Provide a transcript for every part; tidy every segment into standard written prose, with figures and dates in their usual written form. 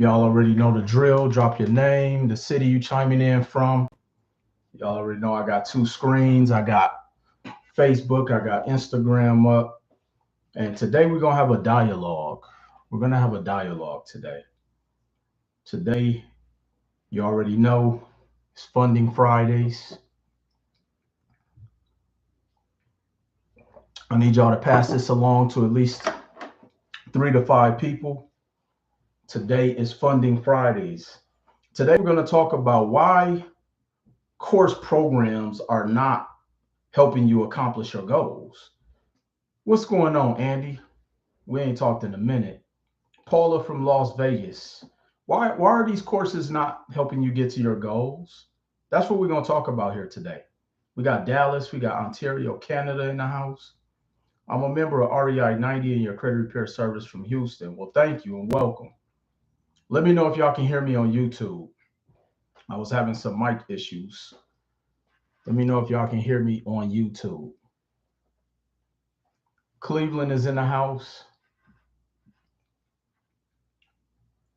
Y'all already know the drill. Drop your name, the city you chiming in from. Y'all already know I got two screens. I got Facebook, I got Instagram up. And today we're going to have a dialogue. We're going to have a dialogue today. Today, you already know it's Funding Fridays. I need y'all to pass this along to at least 3 to 5 people. Today is Funding Fridays. Today, we're going to talk about why course programs are not helping you accomplish your goals. What's going on, Andy? We ain't talked in a minute. Paula from Las Vegas. Why are these courses not helping you get to your goals? That's what we're going to talk about here today. We got Dallas, we got Ontario, Canada in the house. I'm a member of REI 90 and your credit repair service from Houston. Well, thank you and welcome. Let me know if y'all can hear me on YouTube. I was having some mic issues. Let me know if y'all can hear me on YouTube. Cleveland is in the house.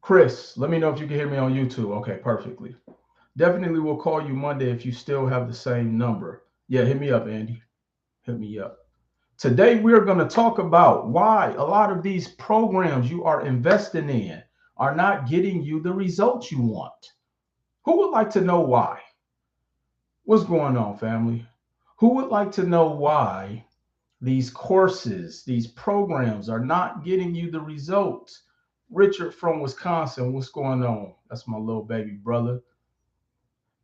Chris, let me know if you can hear me on YouTube. Okay, perfectly. Definitely will call you Monday if you still have the same number. Yeah, hit me up, Andy. Hit me up. Today, we're going to talk about why a lot of these programs you are investing in are not getting you the results you want. Who would like to know why? What's going on, family? Who would like to know why these courses, these programs are not getting you the results? Richard from Wisconsin, what's going on? That's my little baby brother.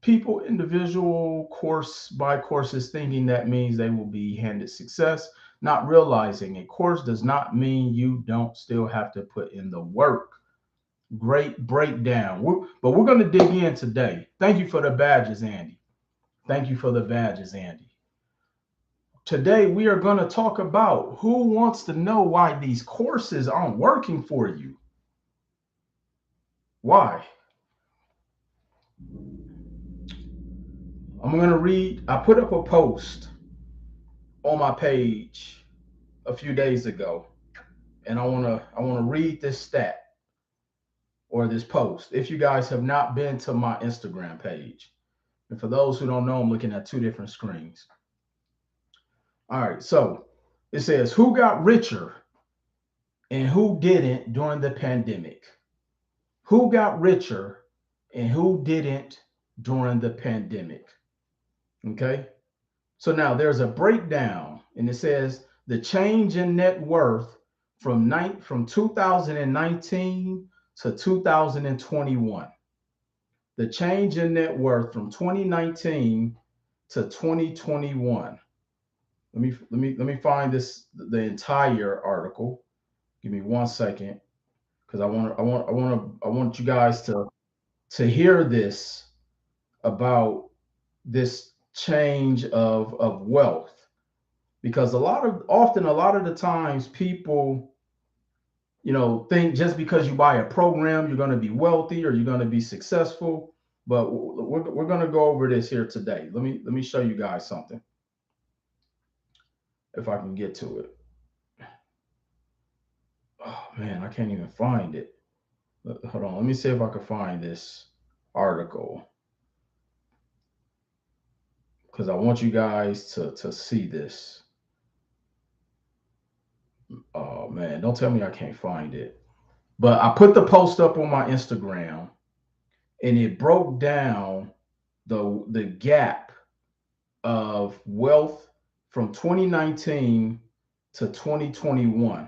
People, individual course by courses, thinking that means they will be handed success, not realizing a course does not mean you don't still have to put in the work. Great breakdown. But we're going to dig in today. Thank you for the badges, Andy. Thank you for the badges, Andy. Today, we are going to talk about who wants to know why these courses aren't working for you. Why? I'm going to read. I put up a post on my page a few days ago, and I want to read this stat or this post. If you guys have not been to my Instagram page, and for those who don't know, I'm looking at two different screens. All right, so it says who got richer and who didn't during the pandemic. Who got richer and who didn't during the pandemic. Okay, so now there's a breakdown, and it says the change in net worth from 2019 to 2021. The change in net worth from 2019 to 2021. Let me find the entire article. Give me 1 second, because I want you guys to hear this about this change of wealth, because a lot of the times people think just because you buy a program you're going to be wealthy or you're going to be successful. But we're going to go over this here today. Let me show you guys something, if I can get to it. Oh man, I can't even find it. Hold on, let me see if I can find this article, because I want you guys to see this. Oh man, don't tell me I can't find it. But I put the post up on my Instagram, and it broke down the gap of wealth from 2019 to 2021.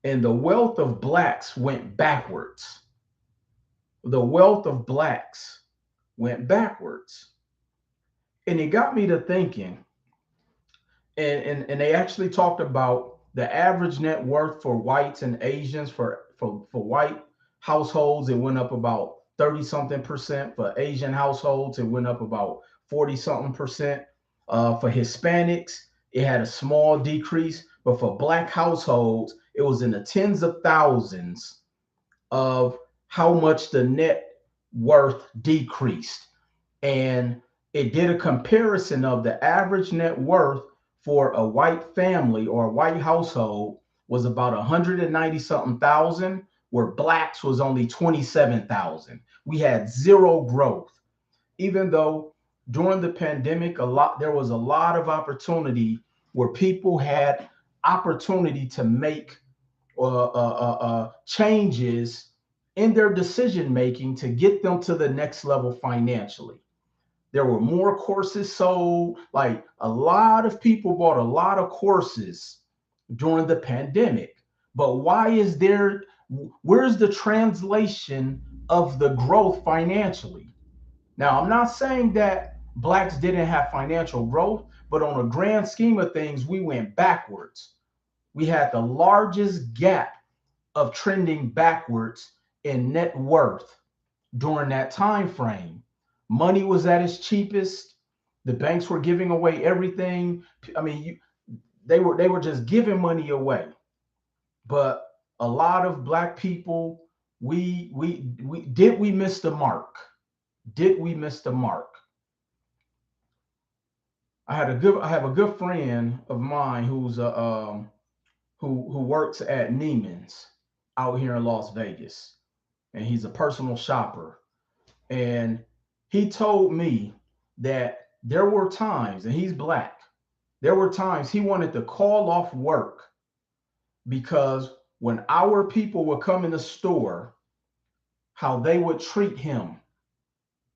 And the wealth of blacks went backwards. The wealth of blacks went backwards. And it got me to thinking, and they actually talked about the average net worth for whites and Asians. For white households, it went up about 30 something percent. For Asian households, it went up about 40 something percent. For Hispanics, it had a small decrease, but for black households, it was in the tens of thousands of how much the net worth decreased. And it did a comparison of the average net worth for a white family or a white household was about 190 something thousand, where blacks was only 27,000. We had zero growth, even though during the pandemic, there was a lot of opportunity where people had opportunity to make changes in their decision making to get them to the next level financially. There were more courses sold. Like a lot of people bought a lot of courses during the pandemic. But why is there, where's the translation of the growth financially? Now, I'm not saying that blacks didn't have financial growth, but on a grand scheme of things, we went backwards. We had the largest gap of trending backwards in net worth during that time frame. Money was at its cheapest. The banks were giving away everything. I mean, they were just giving money away. But a lot of black people, we miss the mark? Did we miss the mark? I have a good friend of mine who's a who works at Neiman's out here in Las Vegas, and he's a personal shopper. And he told me that there were times, and he's black, there were times he wanted to call off work because when our people would come in the store, how they would treat him.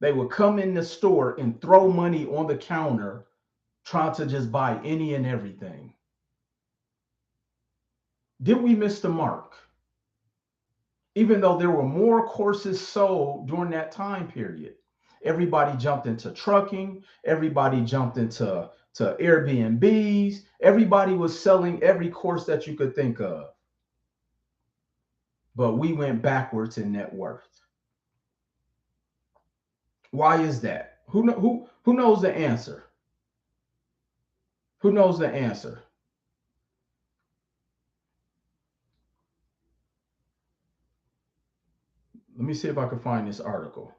They would come in the store and throw money on the counter, trying to just buy any and everything. Did we miss the mark? Even though there were more courses sold during that time period, everybody jumped into trucking, everybody jumped into Airbnbs, everybody was selling every course that you could think of. But we went backwards in net worth. Why is that? Who knows the answer? Who knows the answer? Let me see if I can find this article.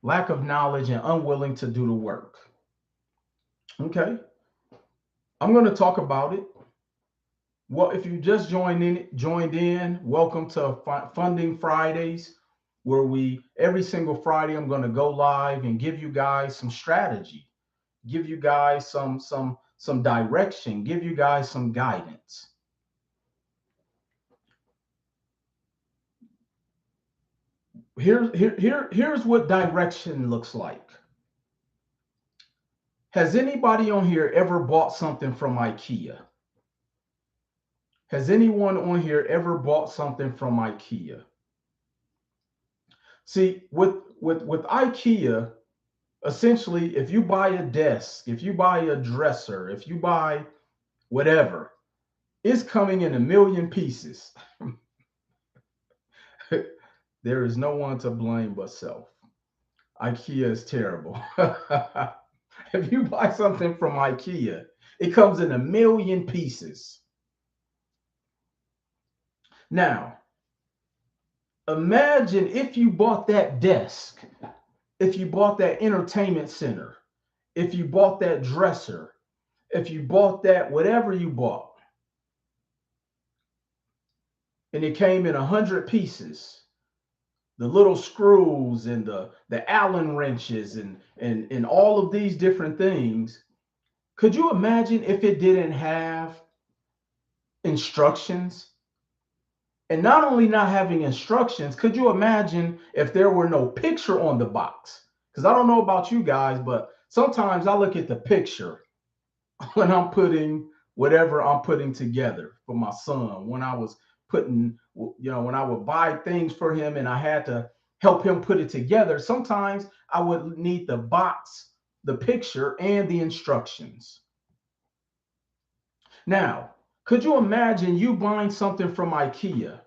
Lack of knowledge and unwilling to do the work. Okay, I'm going to talk about it. Well, if you just joined in, welcome to Funding Fridays, where we every single Friday I'm going to go live and give you guys some strategy, give you guys some direction, give you guys some guidance. Here's what direction looks like. Has anybody on here ever bought something from IKEA? Has anyone on here ever bought something from IKEA? See, with IKEA, essentially, if you buy a desk, if you buy a dresser, if you buy whatever, it's coming in a million pieces. There is no one to blame but self. IKEA is terrible. If you buy something from IKEA, it comes in a million pieces. Now, imagine if you bought that desk, if you bought that entertainment center, if you bought that dresser, if you bought that whatever you bought, and it came in 100 pieces, the little screws and the Allen wrenches and all of these different things. Could you imagine if it didn't have instructions? And not only not having instructions, could you imagine if there were no picture on the box? Because I don't know about you guys, but sometimes I look at the picture when I'm putting whatever I'm putting together for my son. When I was putting, when I would buy things for him and I had to help him put it together, sometimes I would need the box, the picture, and the instructions. Now, could you imagine you buying something from IKEA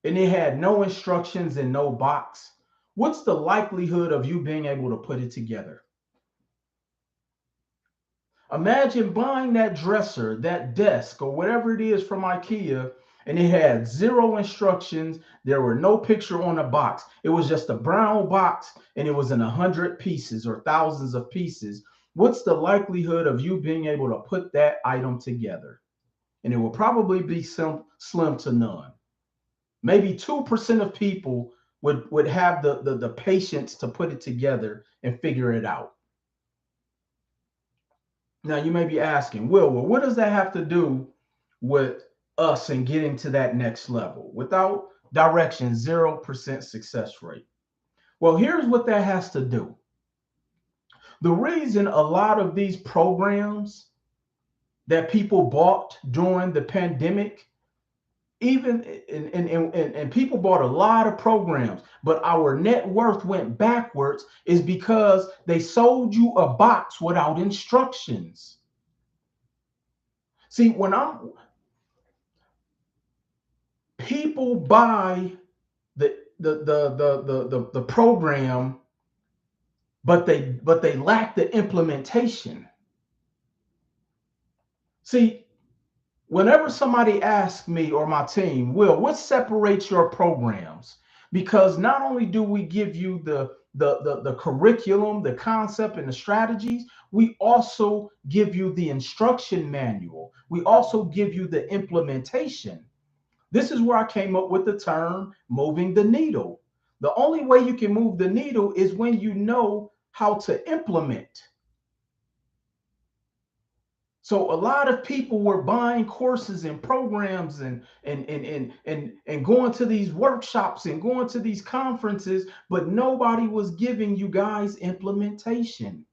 and it had no instructions and no box? What's the likelihood of you being able to put it together? Imagine buying that dresser, that desk, or whatever it is from IKEA, and it had zero instructions. There were no picture on the box. It was just a brown box, and it was in 100 pieces or thousands of pieces. What's the likelihood of you being able to put that item together? And it will probably be slim to none. Maybe 2% of people would have the patience to put it together and figure it out. Now, you may be asking, well, what does that have to do with us and getting to that next level? Without direction, 0% success rate. Well, here's what that has to do. The reason a lot of these programs that people bought during the pandemic, even and people bought a lot of programs, but our net worth went backwards, is because they sold you a box without instructions. See, when people buy the program, but they lack the implementation. See, whenever somebody asks me or my team, Will, what separates your programs? Because not only do we give you the curriculum, the concept, and the strategies, we also give you the instruction manual. We also give you the implementation. This is where I came up with the term moving the needle. The only way you can move the needle is when you know how to implement. So a lot of people were buying courses and programs and going to these workshops and going to these conferences, but nobody was giving you guys implementation.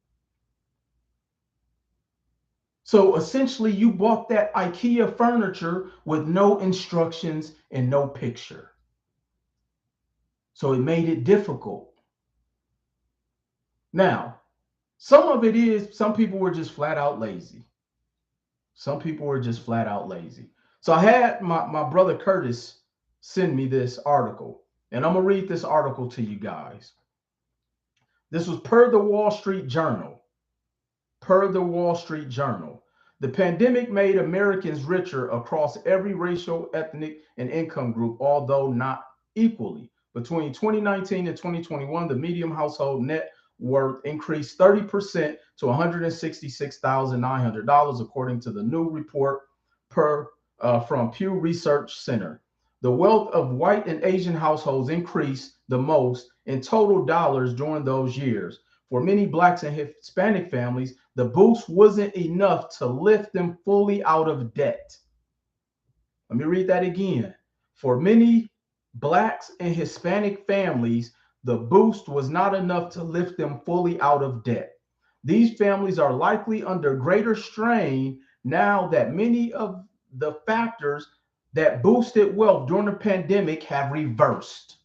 So essentially, you bought that IKEA furniture with no instructions and no picture. So it made it difficult. Now, some of it is some people were just flat out lazy. Some people were just flat out lazy. So I had my brother Curtis send me this article, and I'm going to read this article to you guys. This was per the Wall Street Journal. Per the Wall Street Journal. The pandemic made Americans richer across every racial, ethnic, and income group, although not equally. Between 2019 and 2021, the median household net worth increased 30% to $166,900, according to the new report from Pew Research Center. The wealth of white and Asian households increased the most in total dollars during those years. For many Blacks and Hispanic families, the boost wasn't enough to lift them fully out of debt. Let me read that again. For many Blacks and Hispanic families, the boost was not enough to lift them fully out of debt. These families are likely under greater strain now that many of the factors that boosted wealth during the pandemic have reversed.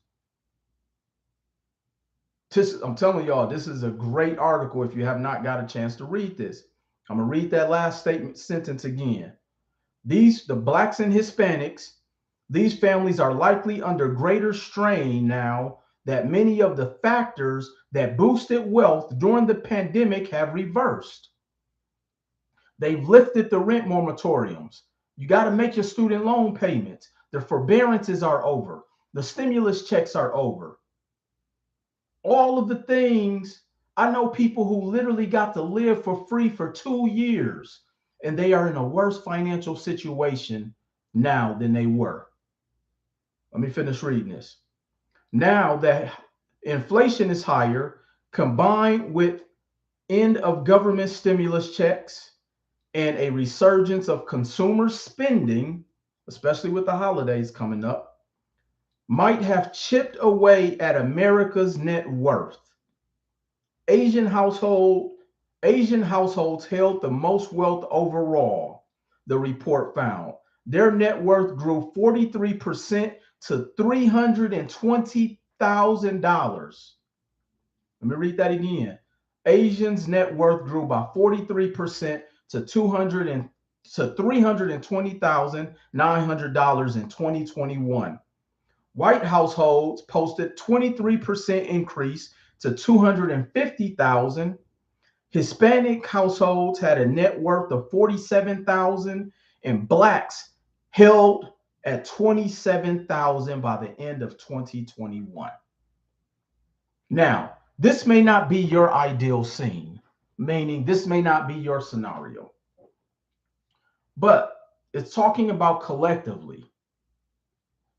I'm telling y'all, this is a great article if you have not got a chance to read this. I'm going to read that last sentence again. The Blacks and Hispanics, these families are likely under greater strain now that many of the factors that boosted wealth during the pandemic have reversed. They've lifted the rent moratoriums. You got to make your student loan payments. The forbearances are over. The stimulus checks are over. All of the things, I know people who literally got to live for free for 2 years, and they are in a worse financial situation now than they were. Let me finish reading this. Now that inflation is higher, combined with end of government stimulus checks and a resurgence of consumer spending, especially with the holidays coming up, might have chipped away at America's net worth. Asian households held the most wealth overall, the report found. Their net worth grew 43% to $320,000. Let me read that again. Asians' net worth grew by 43% to $320,900 in 2021. White households posted 23% increase to $250,000. Hispanic households had a net worth of $47,000, and Blacks held at 27,000 by the end of 2021. Now, this may not be your ideal scene, meaning this may not be your scenario, but it's talking about collectively.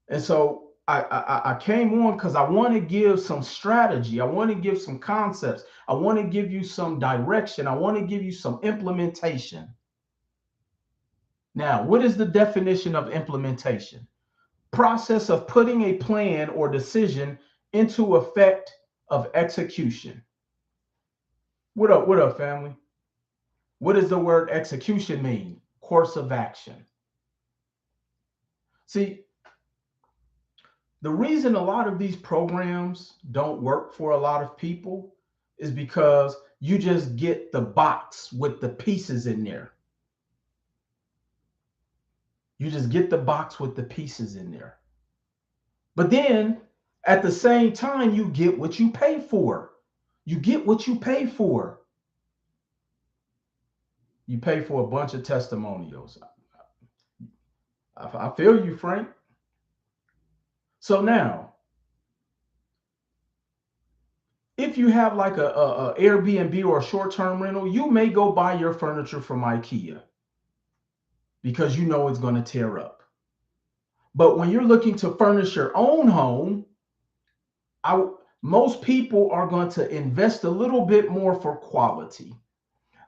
And so I came on because I want to give some strategy. I want to give some concepts. I want to give you some direction. I want to give you some implementation. Now, what is the definition of implementation? Process of putting a plan or decision into effect of execution. What up, family? What does the word execution mean? Course of action. See, the reason a lot of these programs don't work for a lot of people is because you just get the box with the pieces in there. You just get the box with the pieces in there. But then at the same time, you get what you pay for. You get what you pay for. You pay for a bunch of testimonials. I feel you, Frank. So now, if you have like a Airbnb or a short-term rental, you may go buy your furniture from IKEA because you know it's going to tear up. But when you're looking to furnish your own home, most people are going to invest a little bit more for quality.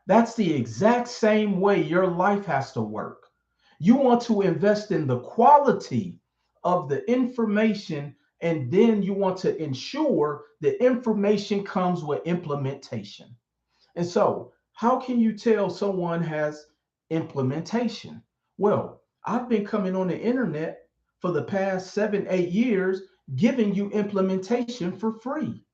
That's the exact same way your life has to work. You want to invest in the quality of the information, and then you want to ensure the information comes with implementation. And so, how can you tell someone has implementation? Well, I've been coming on the internet for the past 7, 8 years giving you implementation for free.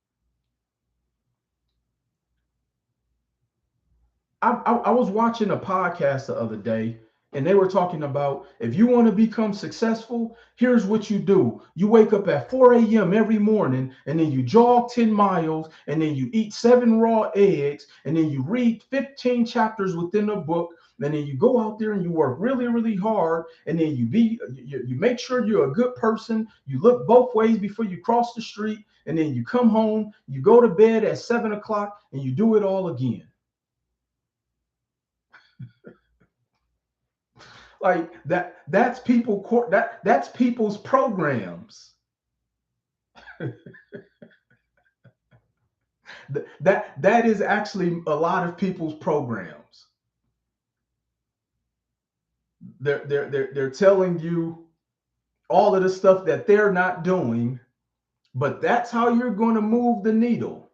I was watching a podcast the other day, and they were talking about if you want to become successful, here's what you do. You wake up at 4 a.m. every morning, and then you jog 10 miles, and then you eat 7 raw eggs, and then you read 15 chapters within a book, and then you go out there and you work really, really hard, and then you make sure you're a good person. You look both ways before you cross the street, and then you come home, you go to bed at 7 o'clock, and you do it all again. Like that's that's people's programs. That is actually a lot of people's programs. They're telling you all of the stuff that they're not doing, but that's how you're going to move the needle.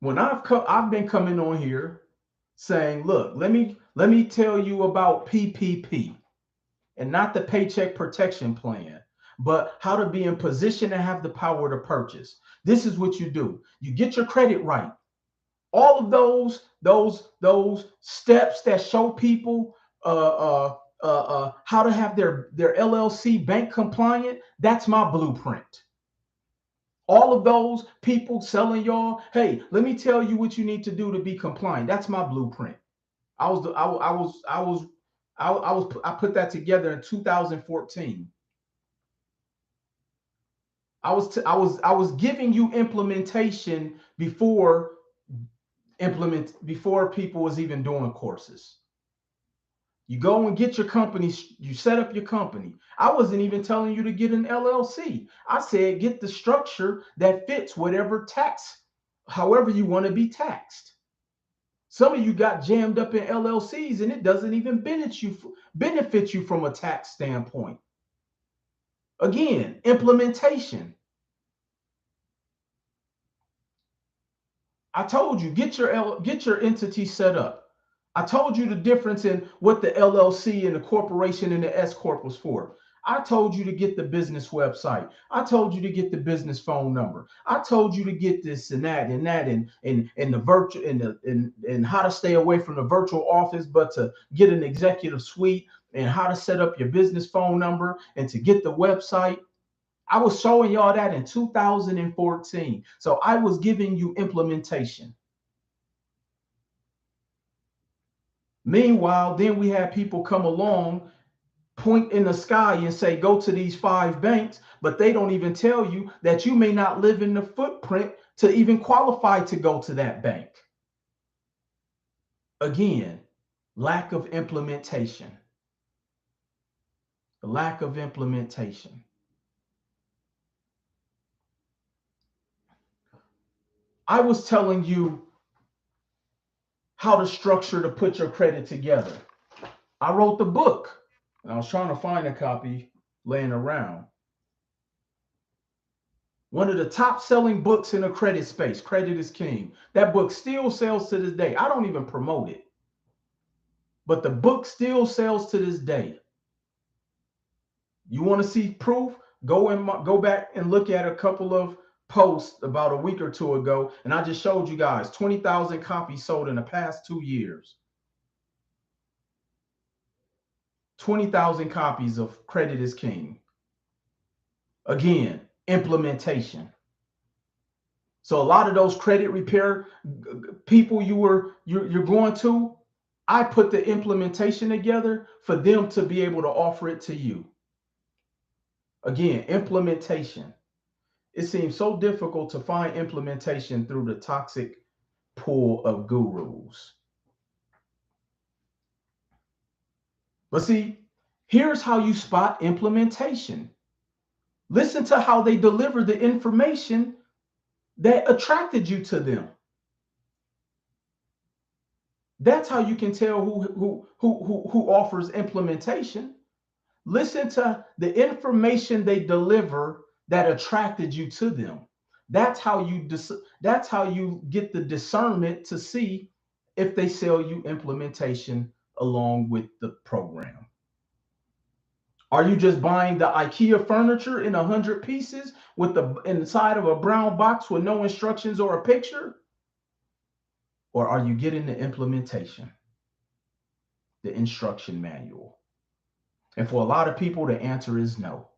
When I've been coming on here saying, look, let me tell you about PPP, and not the Paycheck Protection Plan, but how to be in position to have the power to purchase. This is what you do. You get your credit right. All of those steps that show people how to have their LLC bank compliant. That's my blueprint. All of those people selling y'all, hey, let me tell you what you need to do to be compliant. That's my blueprint. I put that together in 2014. I was giving you implementation before people was even doing courses. You go and get your company, you set up your company. I wasn't even telling you to get an LLC. I said get the structure that fits whatever tax, however you want to be taxed. Some of you got jammed up in LLCs and it doesn't even benefit you from a tax standpoint. Again, implementation. I told you get your entity set up. I told you the difference in what the LLC and the corporation and the S corp was for. I told you to get the business website. I told you to get the business phone number. I told you to get this and that and the virtual and how to stay away from the virtual office, but to get an executive suite and how to set up your business phone number and to get the website. I was showing y'all that in 2014. So I was giving you implementation. Meanwhile, then we had people come along point in the sky and say, go to these 5 banks, but they don't even tell you that you may not live in the footprint to even qualify to go to that bank. Again, lack of implementation. The lack of implementation. I was telling you how to structure to put your credit together. I wrote the book, and I was trying to find a copy laying around. One of the top selling books in the credit space, Credit is King. That book still sells to this day. I don't even promote it, but the book still sells to this day. You want to see proof? Go back and look at a couple of posts about a week or two ago, and I just showed you guys 20,000 copies sold in the past 2 years. 20,000 copies of Credit is King. Again, implementation. So a lot of those credit repair people you're going to, I put the implementation together for them to be able to offer it to you. Again, implementation. It seems so difficult to find implementation through the toxic pool of gurus. But see, here's how you spot implementation. Listen to how they deliver the information that attracted you to them. That's how you can tell who offers implementation. Listen to the information they deliver that attracted you to them. That's how you get the discernment to see if they sell you implementation along with the program. Are you just buying the IKEA furniture in 100 pieces with the inside of a brown box with no instructions or a picture? Or are you getting the implementation, the instruction manual? And for a lot of people, the answer is no.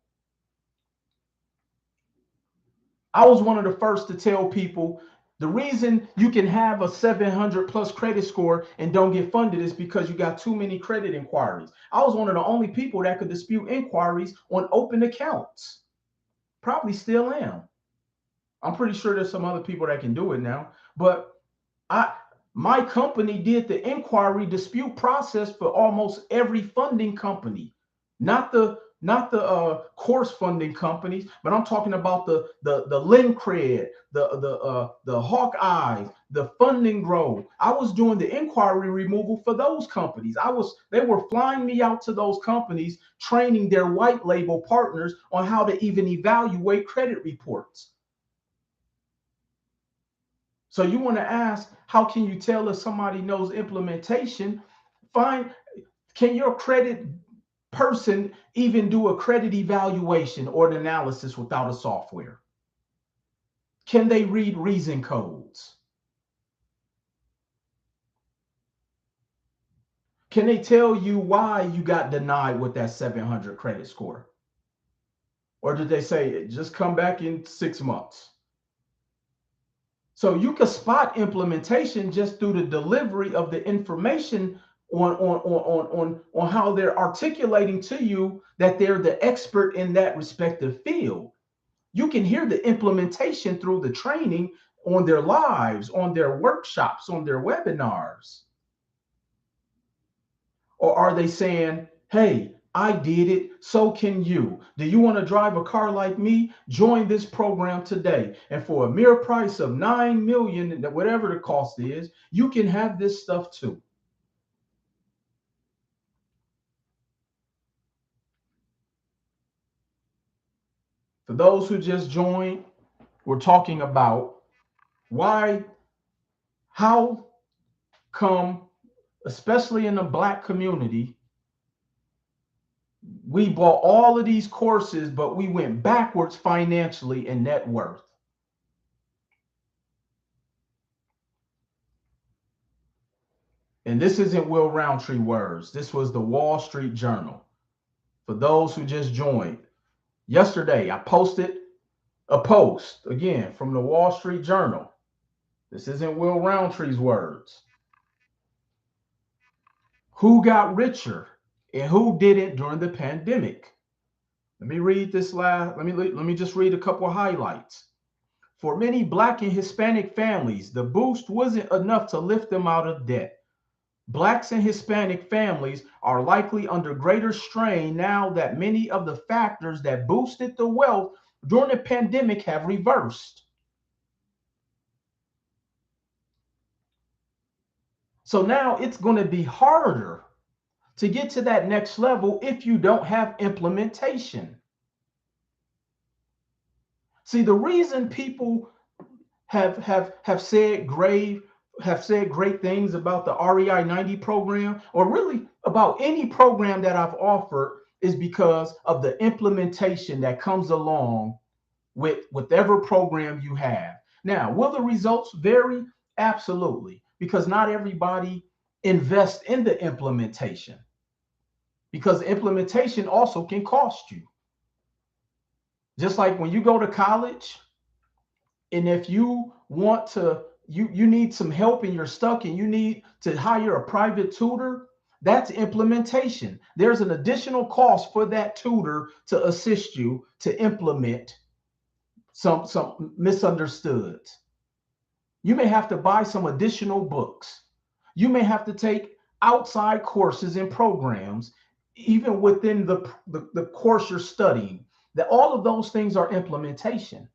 I was one of the first to tell people the reason you can have a 700 plus credit score and don't get funded is because you got too many credit inquiries. I was one of the only people that could dispute inquiries on open accounts. Probably still am. I'm pretty sure there's some other people that can do it now, but my company did the inquiry dispute process for almost every funding company, not the course funding companies, but I'm talking about the Lincred, the Hawkeyes, the Funding Grove. I was doing the inquiry removal for those companies. They were flying me out to those companies, training their white label partners on how to even evaluate credit reports. So you want to ask, how can you tell if somebody knows implementation? Can your credit person even do a credit evaluation or an analysis without a software? Can they read reason codes? Can they tell you why you got denied with that 700 credit score? Or did they say, just come back in 6 months? So you can spot implementation just through the delivery of the information on how they're articulating to you that they're the expert in that respective field. You can hear the implementation through the training on their lives, on their workshops, on their webinars. Or are they saying, hey, I did it, so can you. Do you want to drive a car like me? Join this program today. And for a mere price of $9 million, whatever the cost is, you can have this stuff too. For those who just joined, we're talking about how come, especially in the Black community, we bought all of these courses, but we went backwards financially in net worth. And this isn't Will Roundtree words. This was the Wall Street Journal. For those who just joined, yesterday I posted a post, again, from the Wall Street Journal. This isn't Will Roundtree's words. Who got richer and who didn't during the pandemic. Let me read this last. Let me just read a couple of highlights. For many Black and Hispanic families, the boost wasn't enough to lift them out of debt. Blacks and Hispanic families are likely under greater strain now that many of the factors that boosted the wealth during the pandemic have reversed. So now it's going to be harder to get to that next level if you don't have implementation. See, the reason people have said great things about the REI 90 program, or really about any program that I've offered, is because of the implementation that comes along with whatever program you have. Now, will the results vary? Absolutely, because not everybody invests in the implementation, because implementation also can cost you. Just like when you go to college, and if you want to, you need some help and you're stuck and you need to hire a private tutor, that's implementation. There's an additional cost for that tutor to assist you to implement some misunderstood. You may have to buy some additional books. You may have to take outside courses and programs, even within the course you're studying. That all of those things are implementation.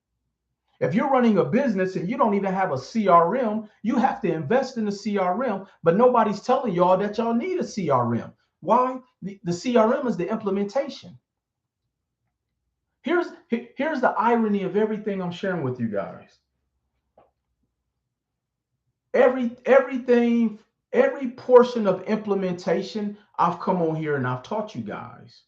If you're running a business and you don't even have a CRM, you have to invest in the CRM, but nobody's telling y'all that y'all need a CRM. Why? The CRM is the implementation. Here's the irony of everything I'm sharing with you guys. Every portion of implementation, I've come on here and I've taught you guys.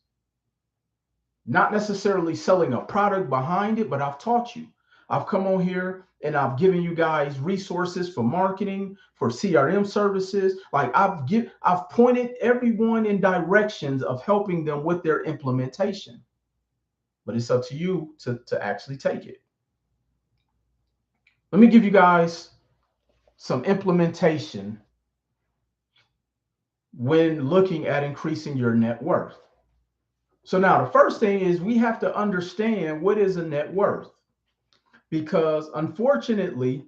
Not necessarily selling a product behind it, but I've taught you. I've come on here and I've given you guys resources for marketing, for CRM services. Like I've pointed everyone in directions of helping them with their implementation. But it's up to you to actually take it. Let me give you guys some implementation when looking at increasing your net worth. So now the first thing is we have to understand what is a net worth, because unfortunately,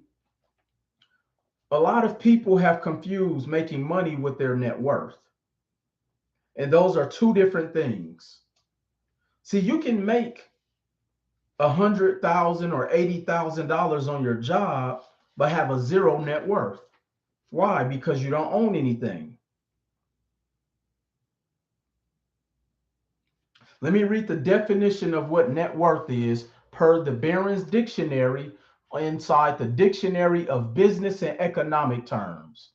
a lot of people have confused making money with their net worth. And those are two different things. See, you can make $100,000 or $80,000 on your job, but have a zero net worth. Why? Because you don't own anything. Let me read the definition of what net worth is per the Barron's Dictionary inside the Dictionary of Business and Economic Terms.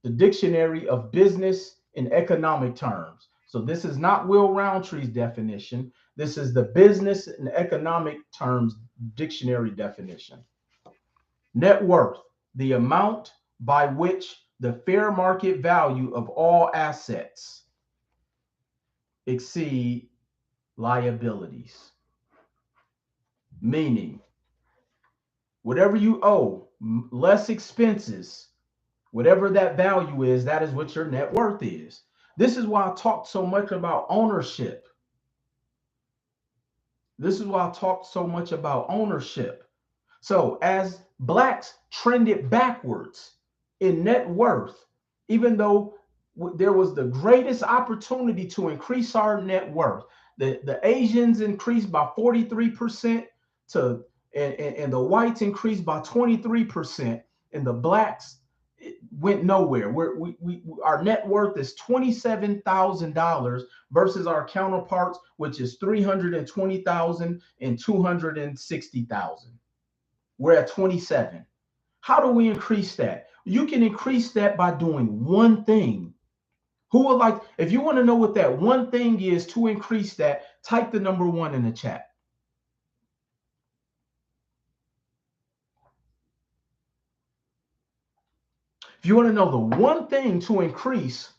The Dictionary of Business and Economic Terms. So this is not Will Roundtree's definition. This is the Business and Economic Terms Dictionary definition. Net worth, the amount by which the fair market value of all assets exceed liabilities. Meaning, whatever you owe, less expenses, whatever that value is, that is what your net worth is. This is why I talked so much about ownership. This is why I talked so much about ownership. So as Blacks trended backwards in net worth, even though there was the greatest opportunity to increase our net worth, the Asians increased by 43% and the whites increased by 23%, and the Blacks went nowhere. Our net worth is $27,000 versus our counterparts, which is $320,000 and $260,000. We're at 27. How do we increase that? You can increase that by doing one thing. Who would like, if you want to know what that one thing is to increase that, type the number 1 in the chat. If you want to know the one thing to increase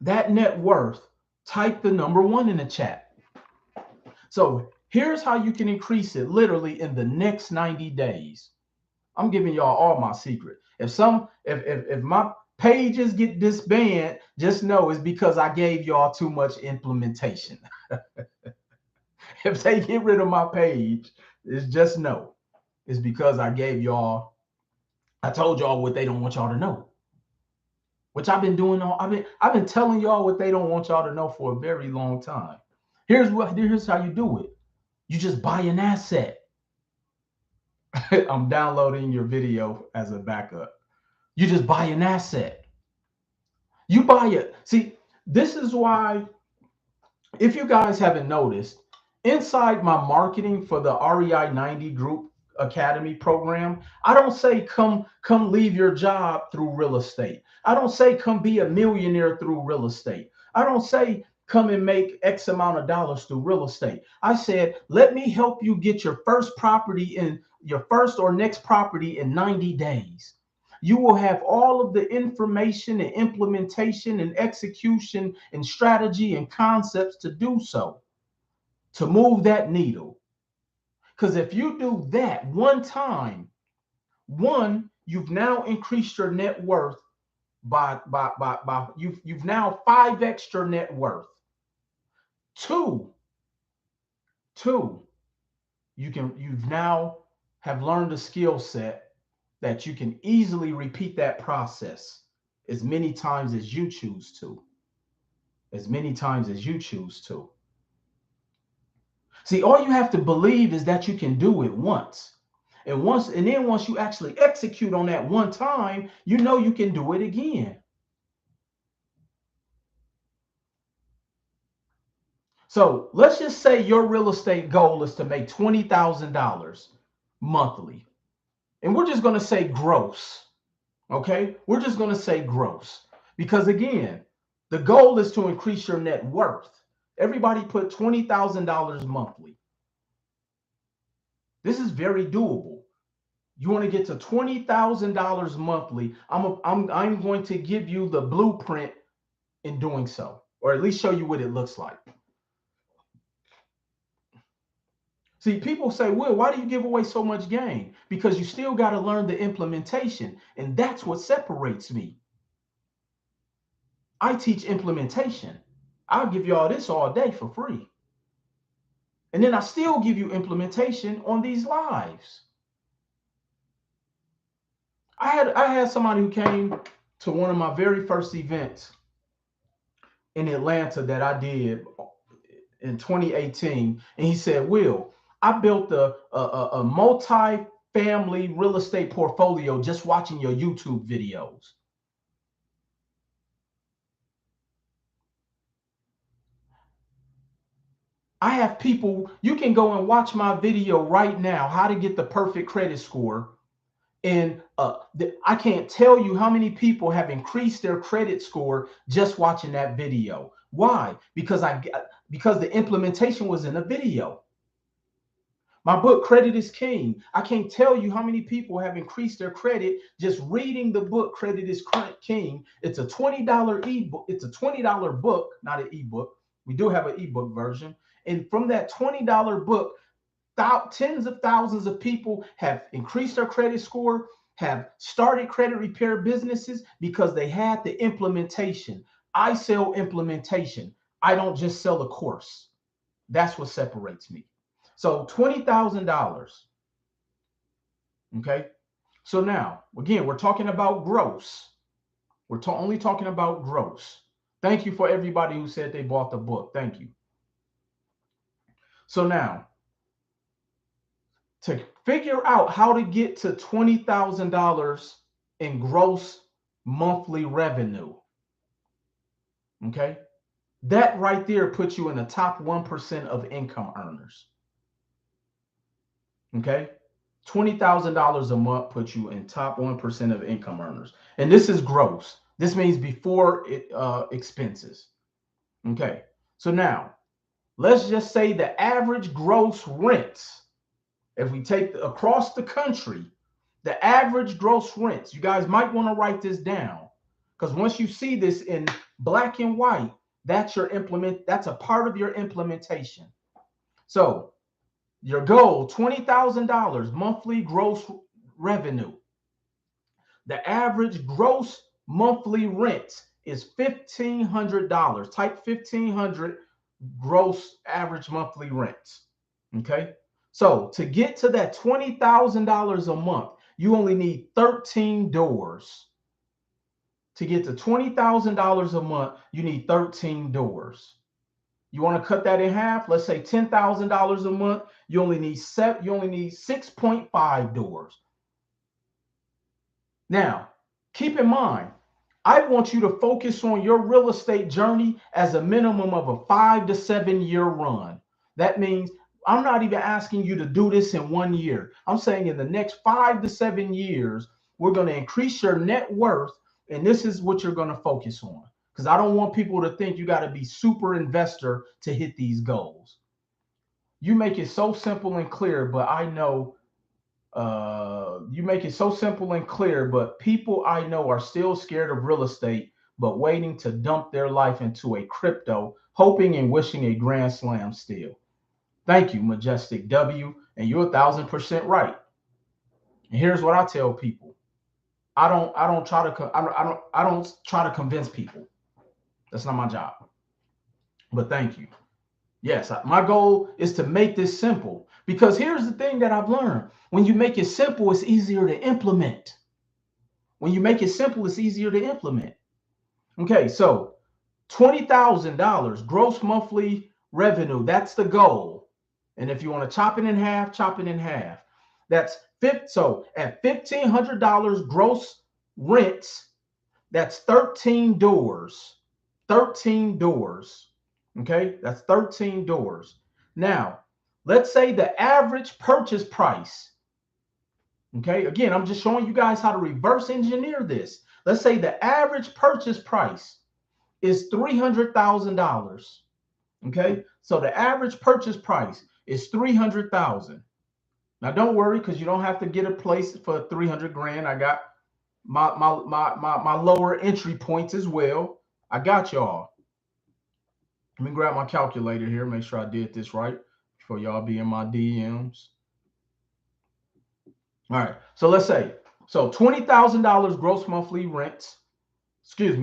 that net worth, type the number 1 in the chat. So here's how you can increase it literally in the next 90 days. I'm giving y'all all my secret. If pages get disbanded, just know it's because I gave y'all too much implementation. If they get rid of my page, it's just know it's because I told y'all what they don't want y'all to know. Which I've been doing I've been telling y'all what they don't want y'all to know for a very long time. Here's how you do it. You just buy an asset. I'm downloading your video as a backup. You just buy an asset. You buy it. See, this is why, if you guys haven't noticed, inside my marketing for the REI 90 Group Academy program, I don't say come leave your job through real estate. I don't say come be a millionaire through real estate. I don't say come and make X amount of dollars through real estate. I said, let me help you get your first property in your first or next property in 90 days. You will have all of the information and implementation and execution and strategy and concepts to do so, to move that needle. Because if you do that one time, you've now increased your net worth by you've now 5x your net worth. Two, you've now have learned a skill set that you can easily repeat that process as many times as you choose to. As many times as you choose to. See, all you have to believe is that you can do it once. And then once you actually execute on that one time, you know you can do it again. So let's just say your real estate goal is to make $20,000 monthly. And we're just going to say gross. Okay? We're just going to say gross. Because again, the goal is to increase your net worth. Everybody put $20,000 monthly. This is very doable. You want to get to $20,000 monthly. I'm going to give you the blueprint in doing so, or at least show you what it looks like. See, people say, Will, why do you give away so much game? Because you still got to learn the implementation, and that's what separates me. I teach implementation. I'll give you all this all day for free. And then I still give you implementation on these lives. I had somebody who came to one of my very first events in Atlanta that I did in 2018, and he said, Will, I built a multi-family real estate portfolio just watching your YouTube videos. I have people, you can go and watch my video right now, how to get the perfect credit score. And I can't tell you how many people have increased their credit score just watching that video. Why? Because the implementation was in a video. My book, Credit is King. I can't tell you how many people have increased their credit just reading the book, Credit is King. It's a $20 ebook. It's a $20 book, not an ebook. We do have an ebook version. And from that $20 book, tens of thousands of people have increased their credit score, have started credit repair businesses because they had the implementation. I sell implementation. I don't just sell a course. That's what separates me. So $20,000. Okay. So now, again, we're talking about gross. We're only talking about gross. Thank you for everybody who said they bought the book. Thank you. So now, to figure out how to get to $20,000 in gross monthly revenue, okay, that right there puts you in the top 1% of income earners. Okay, $20,000 a month puts you in top 1% of income earners. And this is gross. This means before expenses. Okay, so now let's just say the average gross rents, if we take across the country, the average gross rents, you guys might want to write this down, because once you see this in black and white, that's a part of your implementation. So your goal, $20,000 monthly gross revenue. The average gross monthly rent is $1,500. Type 1,500 gross average monthly rent. Okay. So to get to that $20,000 a month, you only need 13 doors. To get to $20,000 a month, you need 13 doors. You want to cut that in half? Let's say $10,000 a month. You only need 6.5 doors. Now, keep in mind, I want you to focus on your real estate journey as a minimum of a 5 to 7 year run. That means I'm not even asking you to do this in 1 year. I'm saying in the next 5 to 7 years, we're going to increase your net worth, and this is what you're going to focus on. Because I don't want people to think you got to be super investor to hit these goals. You make it so simple and clear, but I know you make it so simple and clear, but people I know are still scared of real estate, but waiting to dump their life into a crypto, hoping and wishing a grand slam still. Thank you, Majestic W, and you're 1,000% right. And here's what I tell people: I don't try to convince people. That's not my job. But thank you. Yes, my goal is to make this simple, because here's the thing that I've learned: when you make it simple, it's easier to implement. When you make it simple, it's easier to implement. Okay, so $20,000 gross monthly revenue, that's the goal. And if you want to chop it in half, chop it in half. That's so at $1,500 gross rents, that's 13 doors. 13 doors. Okay, that's 13 doors. Now, let's say the average purchase price. Okay, again, I'm just showing you guys how to reverse engineer this. Let's say the average purchase price is $300,000. Okay, so the average purchase price is $300,000. Now, don't worry, because you don't have to get a place for 300 grand. I got my lower entry points as well. I got y'all. Let me grab my calculator here, make sure I did this right before y'all be in my DMs. All right, so let's say, so $20,000 gross monthly rent,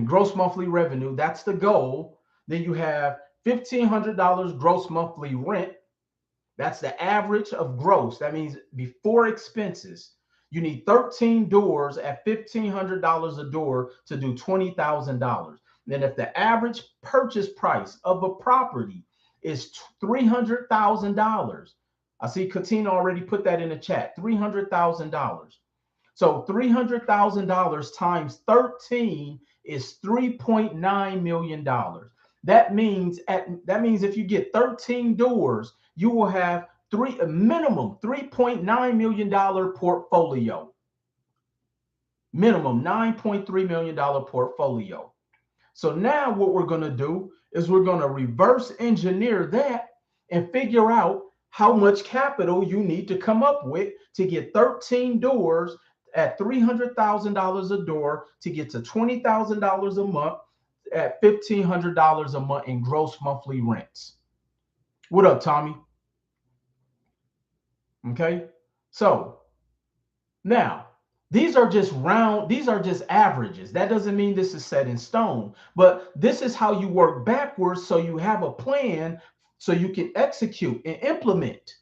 gross monthly revenue, that's the goal. Then you have $1,500 gross monthly rent. That's the average of gross. That means before expenses. You need 13 doors at $1,500 a door to do $20,000. Then if the average purchase price of a property is $300,000, I see Katina already put that in the chat, $300,000. So $300,000 times 13 is $3.9 million. That means if you get 13 doors, you will have a minimum $3.9 million portfolio. Minimum $9.3 million portfolio. So now what we're going to do is we're going to reverse engineer that and figure out how much capital you need to come up with to get 13 doors at $300,000 a door to get to $20,000 a month at $1,500 a month in gross monthly rents. What up, Tommy? Okay, so now these are just averages. That doesn't mean this is set in stone, but this is how you work backwards so you have a plan so you can execute and implement.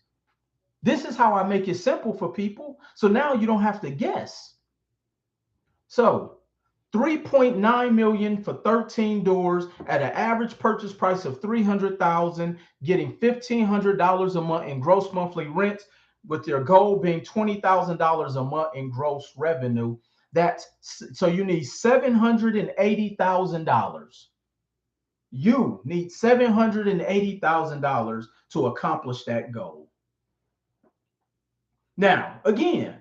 This is how I make it simple for people. So now you don't have to guess. So 3.9 million for 13 doors at an average purchase price of 300,000, getting $1,500 a month in gross monthly rent, with your goal being $20,000 a month in gross revenue. So you need $780,000. You need $780,000 to accomplish that goal. Now, again,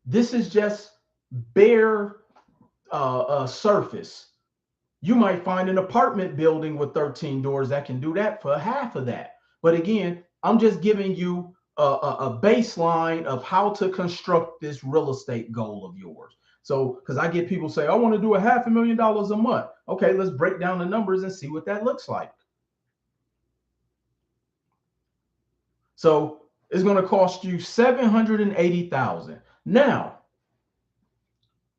this is just bare surface. You might find an apartment building with 13 doors that can do that for half of that. But again, I'm just giving you a baseline of how to construct this real estate goal of yours. So, because I get people say, I want to do $500,000 a month. Okay, let's break down the numbers and see what that looks like. So it's going to cost you $780,000. Now,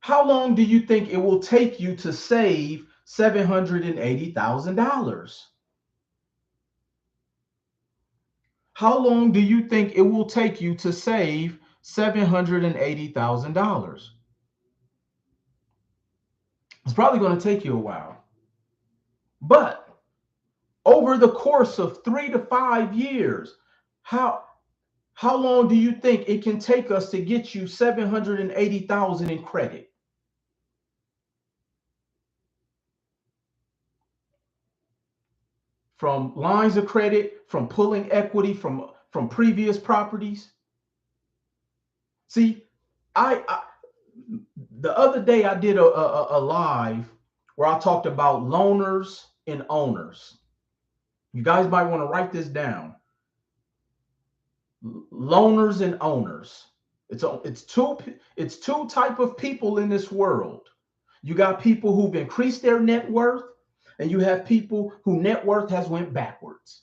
How long do you think it will take you to save $780,000? How long do you think it will take you to save $780,000? It's probably going to take you a while. But over the course of 3 to 5 years, how how long do you think it can take us to get you 780,000 in credit? From lines of credit, from pulling equity from previous properties. See, I the other day I did a live where I talked about loaners and owners. You guys might want to write this down. Loaners and owners. It's two type of people in this world. You got people who've increased their net worth, and you have people who net worth has went backwards.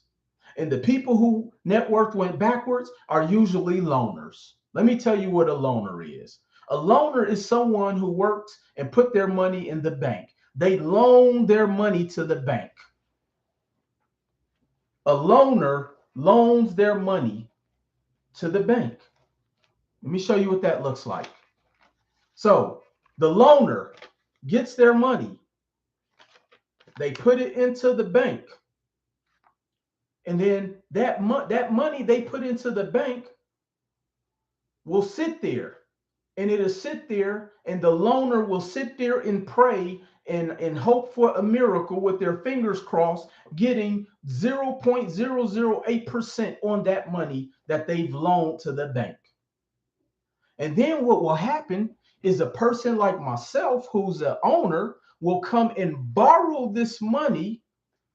And the people who net worth went backwards are usually loaners. Let me tell you what a loaner is. A loaner is someone who works and put their money in the bank. They loan their money to the bank. A loaner loans their money to the bank. Let me show you what that looks like. So the loaner gets their money. They put it into the bank. And then that money they put into the bank will sit there. And it'll sit there, and the loaner will sit there and pray and hope for a miracle with their fingers crossed, getting 0.008% on that money that they've loaned to the bank. And then what will happen is a person like myself, who's an owner, will come and borrow this money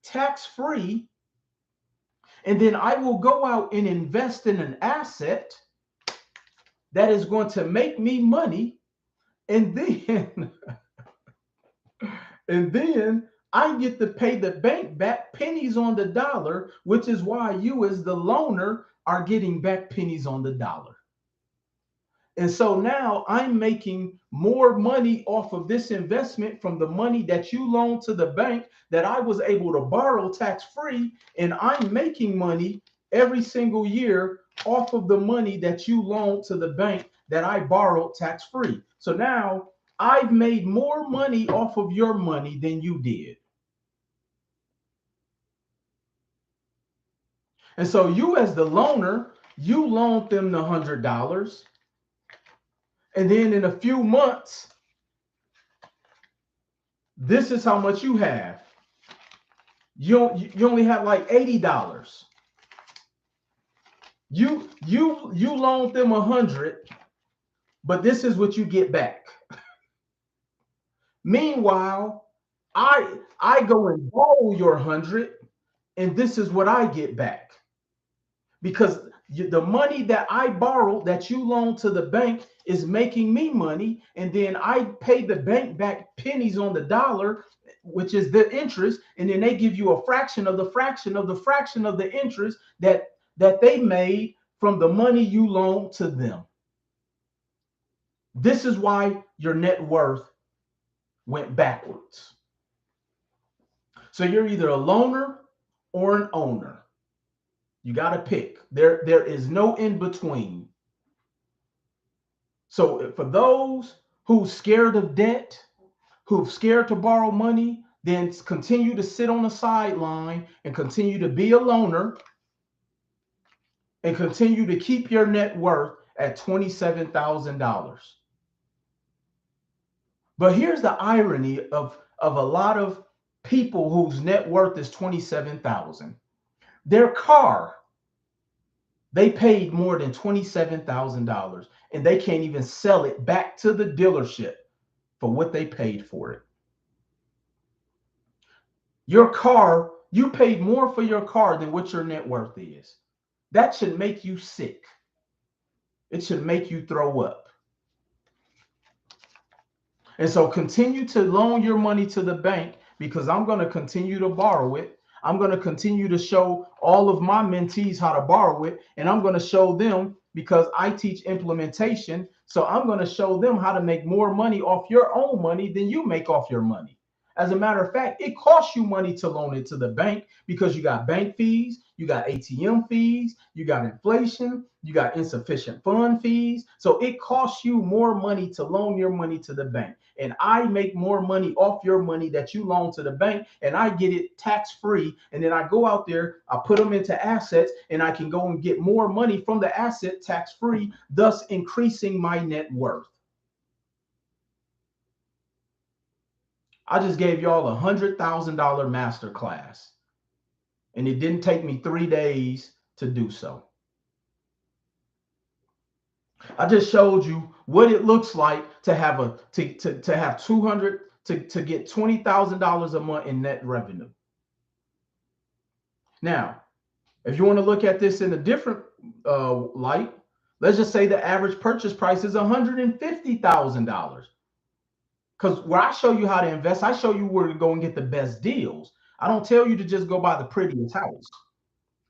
tax-free, and then I will go out and invest in an asset that is going to make me money, and then and then I get to pay the bank back pennies on the dollar, which is why you as the loaner are getting back pennies on the dollar. And so now I'm making more money off of this investment from the money that you loaned to the bank that I was able to borrow tax-free, and I'm making money every single year off of the money that you loaned to the bank that I borrowed tax-free. So now I've made more money off of your money than you did. And so you as the loaner, you loaned them the $100. And then in a few months, this is how much you have. You only have like $80. You loaned them 100, but this is what you get back. Meanwhile, I go and borrow your 100, and this is what I get back. Because the money that I borrowed that you loaned to the bank is making me money, and then I pay the bank back pennies on the dollar, which is the interest, and then they give you a fraction of the fraction of the fraction of the interest that they made from the money you loaned to them. This is why your net worth went backwards. So you're either a loaner or an owner. You got to pick. There is no in between. So for those who's scared of debt, who's scared to borrow money, then continue to sit on the sideline and continue to be a loaner and continue to keep your net worth at $27,000. But here's the irony of a lot of people whose net worth is $27,000. Their car, they paid more than $27,000, and they can't even sell it back to the dealership for what they paid for it. Your car, you paid more for your car than what your net worth is. That should make you sick. It should make you throw up. And so continue to loan your money to the bank, because I'm going to continue to borrow it. I'm going to continue to show all of my mentees how to borrow it, and I'm going to show them because I teach implementation. So I'm going to show them how to make more money off your own money than you make off your money. As a matter of fact, it costs you money to loan it to the bank because you got bank fees, you got ATM fees, you got inflation, you got insufficient fund fees. So it costs you more money to loan your money to the bank. And I make more money off your money that you loan to the bank, and I get it tax free. And then I go out there, I put them into assets, and I can go and get more money from the asset tax free, thus increasing my net worth. I just gave y'all $100,000 masterclass, and it didn't take me 3 days to do so. I just showed you what it looks like to have to have 200 to get $20,000 a month in net revenue. Now, if you want to look at this in a different light, let's just say the average purchase price is $150,000. Because where I show you how to invest, I show you where to go and get the best deals. I don't tell you to just go buy the prettiest house.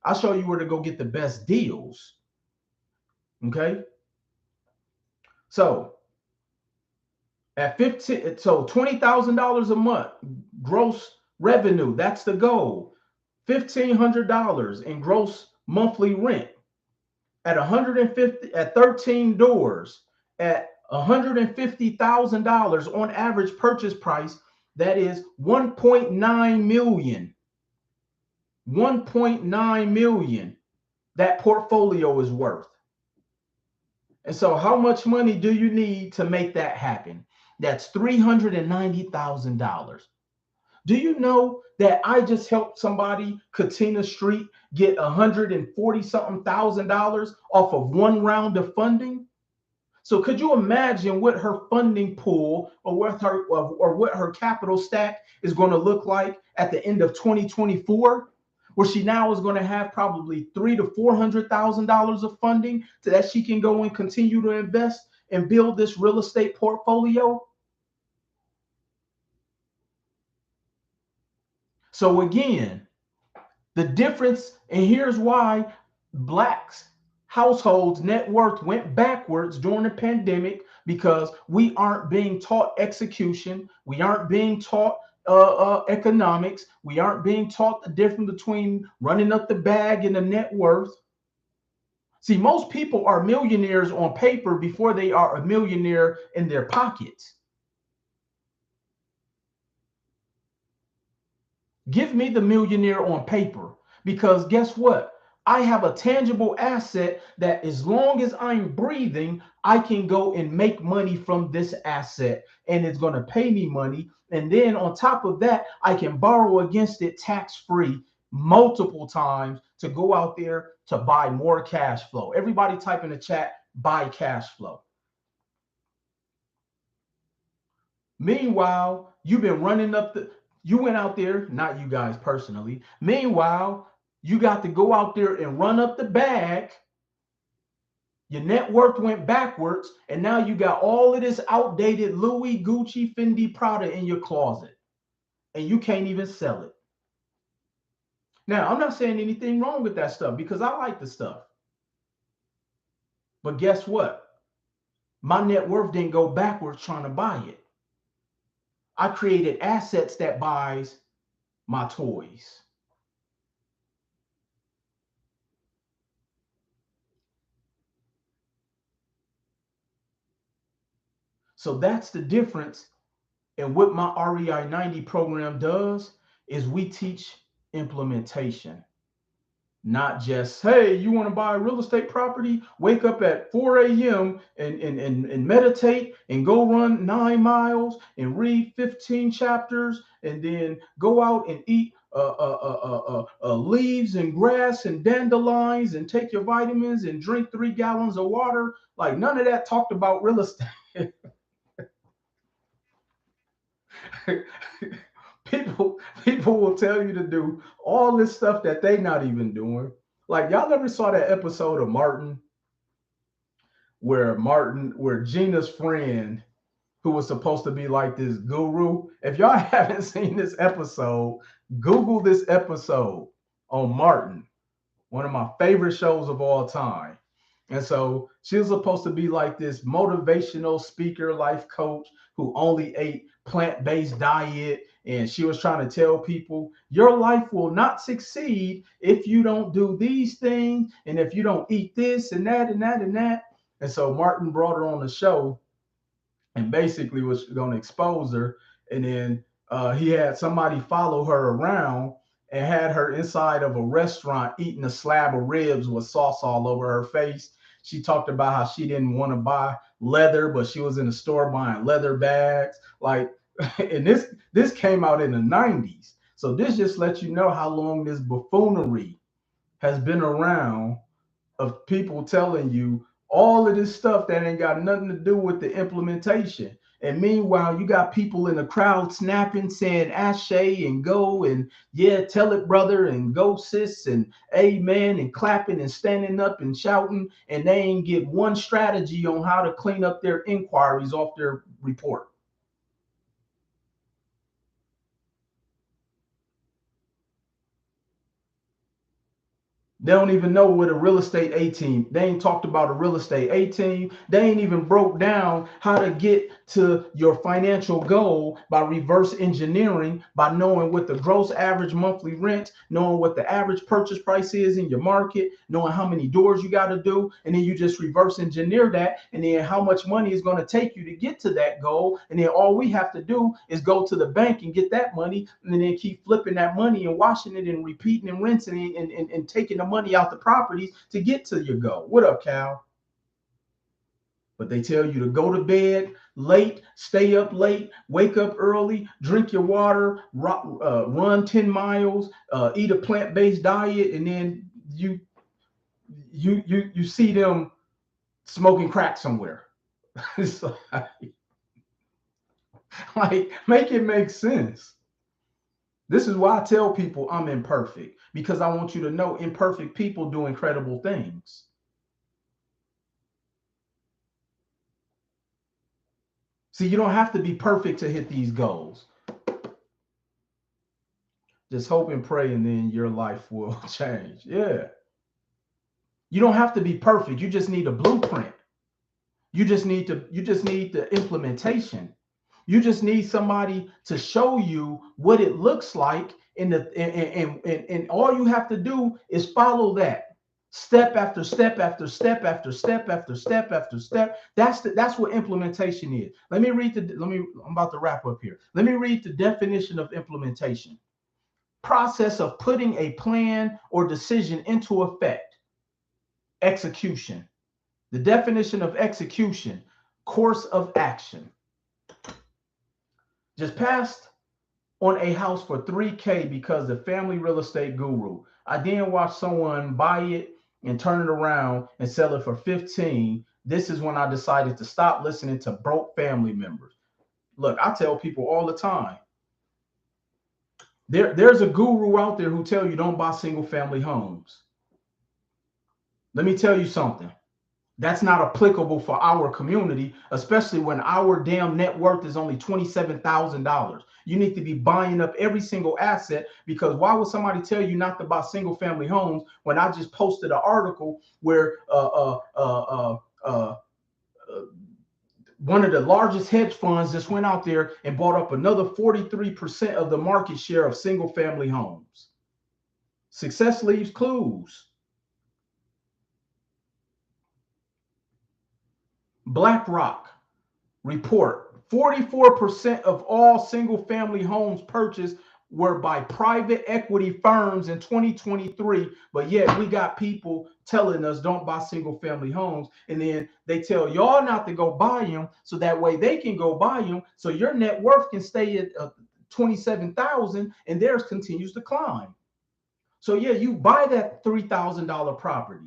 I show you where to go get the best deals. Okay. So at $20,000 a month gross revenue, that's the goal. $1,500 in gross monthly rent at 150 at 13 doors at $150,000 on average purchase price. That is 1.9 million. 1.9 million that portfolio is worth. And so how much money do you need to make that happen? That's $390,000. Do you know that I just helped somebody, Katina Street, get $140-something thousand off of one round of funding? So could you imagine what her funding pool or what her capital stack is going to look like at the end of 2024? Where she now is going to have probably $300,000 to $400,000 of funding so that she can go and continue to invest and build this real estate portfolio. So again, the difference, and here's why Blacks households net worth went backwards during the pandemic, because we aren't being taught execution. We aren't being taught economics. We aren't being taught the difference between running up the bag and the net worth. See, most people are millionaires on paper before they are a millionaire in their pockets. Give me the millionaire on paper, because guess what? I have a tangible asset that as long as I'm breathing, I can go and make money from this asset, and it's going to pay me money. And then on top of that, I can borrow against it tax-free multiple times to go out there to buy more cash flow. Everybody type in the chat, buy cash flow. Meanwhile, you've been running up you went out there, not you guys personally. Meanwhile, you got to go out there and run up the bag. Your net worth went backwards, and now you got all of this outdated Louis, Gucci, Fendi, Prada in your closet, and you can't even sell it. Now, I'm not saying anything wrong with that stuff, because I like the stuff. But guess what? My net worth didn't go backwards trying to buy it. I created assets that buys my toys. So that's the difference. And what my REI 90 program does is we teach implementation. Not just, hey, you want to buy a real estate property? Wake up at 4 a.m. and meditate and go run 9 miles and read 15 chapters and then go out and eat leaves and grass and dandelions and take your vitamins and drink 3 gallons of water. Like, none of that talked about real estate. People will tell you to do all this stuff that they not even doing. Like, y'all never saw that episode of Martin where Gina's friend, who was supposed to be like this guru. If y'all haven't seen this episode, Google this episode on Martin, one of my favorite shows of all time. And so she was supposed to be like this motivational speaker, life coach who only ate plant-based diet. And she was trying to tell people your life will not succeed if you don't do these things and if you don't eat this and that and that and that. And so Martin brought her on the show and basically was going to expose her. And then he had somebody follow her around and had her inside of a restaurant eating a slab of ribs with sauce all over her face. She talked about how she didn't want to buy leather, but she was in the store buying leather bags. Like, and this came out in the 90s. So this just lets you know how long this buffoonery has been around of people telling you all of this stuff that ain't got nothing to do with the implementation. And meanwhile, you got people in the crowd snapping, saying ashe and go and yeah, tell it, brother, and go, sis, and amen, and clapping and standing up and shouting. And they ain't get one strategy on how to clean up their inquiries off their report. They don't even know what a real estate A team. They ain't talked about a real estate A team. They ain't even broke down how to get to your financial goal by reverse engineering, by knowing what the gross average monthly rent, knowing what the average purchase price is in your market, knowing how many doors you got to do, and then you just reverse engineer that, and then how much money is going to take you to get to that goal, and then all we have to do is go to the bank and get that money, and then keep flipping that money and washing it and repeating and rinsing it and taking the money out the properties to get to your goal. What up, Cal? But they tell you to go to bed late, stay up late, wake up early, drink your water, run 10 miles, eat a plant-based diet, and then you see them smoking crack somewhere. It's like, make it make sense. This is why I tell people I'm imperfect, because I want you to know imperfect people do incredible things. See, you don't have to be perfect to hit these goals. Just hope and pray, and then your life will change. Yeah. You don't have to be perfect. You just need a blueprint. You just need the implementation. You just need somebody to show you what it looks like and all you have to do is follow that step after step after step after step after step after step. That's what implementation is. I'm about to wrap up here. Let me read the definition of implementation. Process of putting a plan or decision into effect. Execution. The definition of execution, course of action. Just passed on a house for 3K because the family real estate guru. I then watched someone buy it and turn it around and sell it for 15. This is when I decided to stop listening to broke family members. Look, I tell people all the time, there's a guru out there who tell you don't buy single family homes. Let me tell you something. That's not applicable for our community, especially when our damn net worth is only $27,000. You need to be buying up every single asset, because why would somebody tell you not to buy single family homes when I just posted an article where one of the largest hedge funds just went out there and bought up another 43% of the market share of single family homes. Success leaves clues. BlackRock report 44% of all single family homes purchased were by private equity firms in 2023, but yet we got people telling us don't buy single family homes, and then they tell y'all not to go buy them so that way they can go buy them so your net worth can stay at 27,000 and theirs continues to climb. So yeah, you buy that $3,000 property.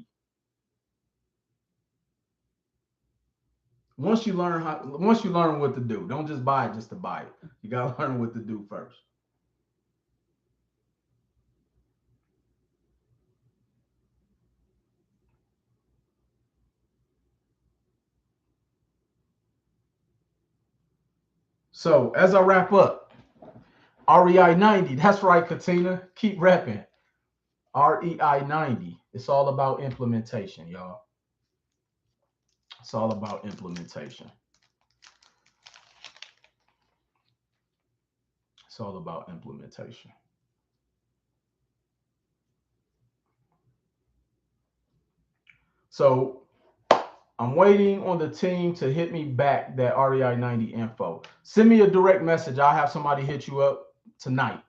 Once you learn what to do, don't just buy it just to buy it. You got to learn what to do first. So as I wrap up, REI 90. That's right, Katina. Keep repping. REI 90. It's all about implementation, y'all. It's all about implementation. It's all about implementation. So I'm waiting on the team to hit me back that REI 90 info. Send me a direct message. I'll have somebody hit you up tonight.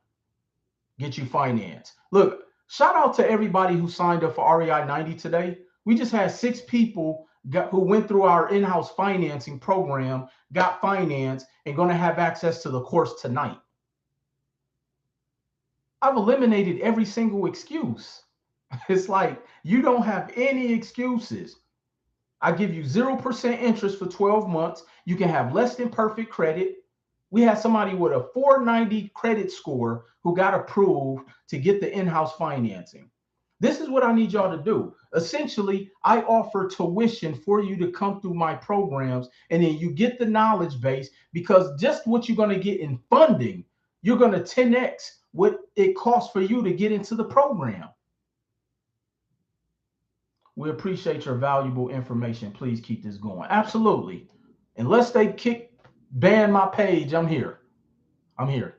Get you finance. Look, shout out to everybody who signed up for REI 90 today. We just had 6 people who went through our in-house financing program, got finance, and going to have access to the course tonight. I've eliminated every single excuse. It's like you don't have any excuses. I give you 0% interest for 12 months. You can have less than perfect credit. We had somebody with a 490 credit score who got approved to get the in-house financing. This is what I need y'all to do. Essentially, I offer tuition for you to come through my programs, and then you get the knowledge base, because just what you're going to get in funding, you're going to 10x what it costs for you to get into the program. We appreciate your valuable information. Please keep this going. Absolutely. Unless they ban my page, I'm here. I'm here.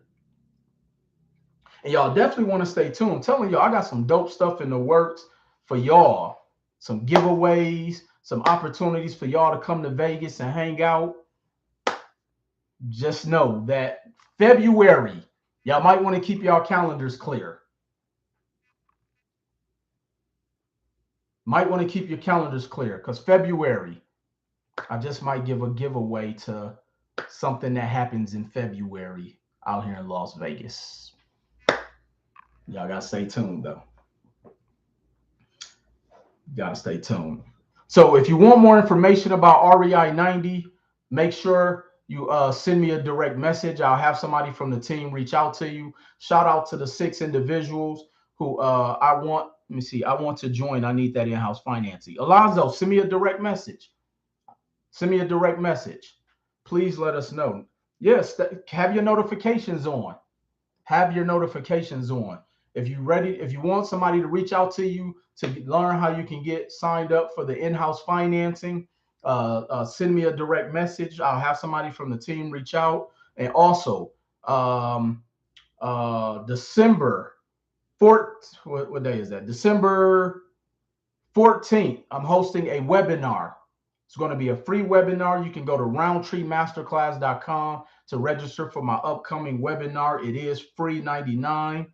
And y'all definitely want to stay tuned. I'm telling y'all, I got some dope stuff in the works for y'all. Some giveaways, some opportunities for y'all to come to Vegas and hang out. Just know that February, y'all might want to keep y'all calendars clear. Might want to keep your calendars clear, because February, I just might give a giveaway to something that happens in February out here in Las Vegas. Y'all gotta stay tuned though. You gotta stay tuned. So if you want more information about REI 90, make sure you send me a direct message. I'll have somebody from the team reach out to you. Shout out to the 6 individuals who I want. Let me see. I want to join. I need that in-house financing. Alonzo, send me a direct message. Send me a direct message. Please let us know. Yes, have your notifications on. Have your notifications on. If you want somebody to reach out to you to learn how you can get signed up for the in-house financing, send me a direct message. I'll have somebody from the team reach out. And also, December 4th, what day is that? December 14th, I'm hosting a webinar. It's going to be a free webinar. You can go to roundtreemasterclass.com to register for my upcoming webinar. It is free 99.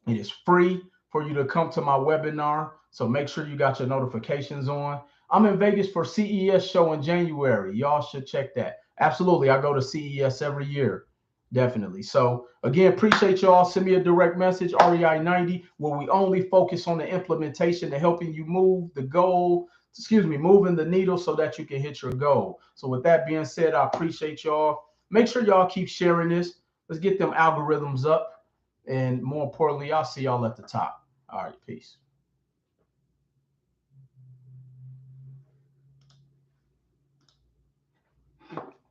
It is free for you to come to my webinar. So make sure you got your notifications on. I'm in Vegas for CES show in January. Y'all should check that. Absolutely. I go to CES every year. Definitely. So again, appreciate y'all. Send me a direct message, REI 90, where we only focus on the implementation and helping you move the goal, moving the needle so that you can hit your goal. So with that being said, I appreciate y'all. Make sure y'all keep sharing this. Let's get them algorithms up. And more importantly, I'll see y'all at the top. All right, peace.